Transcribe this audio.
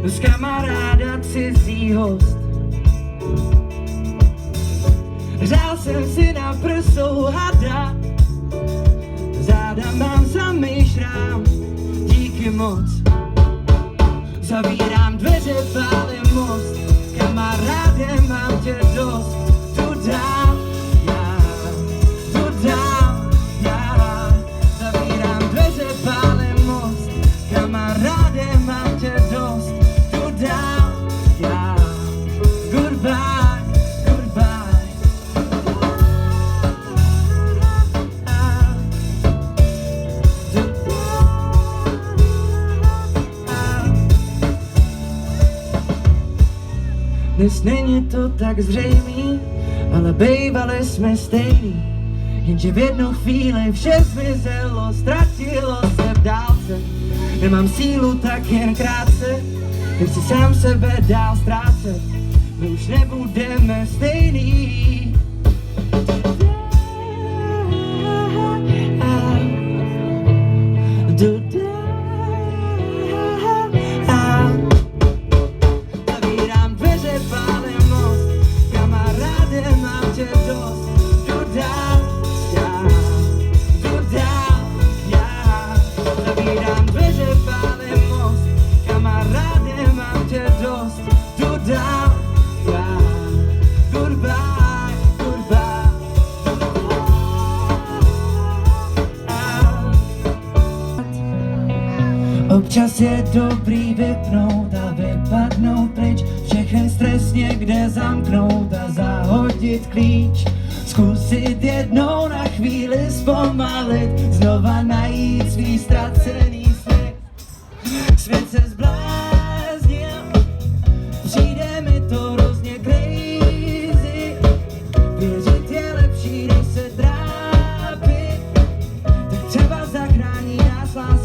z kamaráda cizí host. Řál jsem si na prsou hada, záda mám samý šrám, díky moc. Zavírám dveře, pálím most, kamaráde, mám tě dost. Tu dál, já, tu dál, já. Zavírám dveře, pálím most, kamaráde, mám tě dost. Tu dál, já, goodbye, goodbye. Dnes není to tak zřejmý, ale bejvali jsme stejný. Jenže v jednu chvíli vše zmizelo, ztratilo se v dálce. Nemám sílu, tak jen krátce, nechci sám sebe dál ztrácet. My už nebudeme stejný. Zavírám dveře, pálím most, kamaráde, mám tě dost. Jdu dál, já, jdu dál, já. Zavírám dveře, pálím most, kamaráde, mám tě dost. Jdu dál, já, goodbye, goodbye. Občas je dobrý vypnout a vypadnout pryč, všechen stres někde zamknout a zahodit klíč. Zkusit jednou na chvíli zpomalit, znova najít svý ztracený svět. Svět se zbláznil, přijde mi to hrozně crazy. Věřit je lepší, než se trápit, tak třeba zachrání nás láska.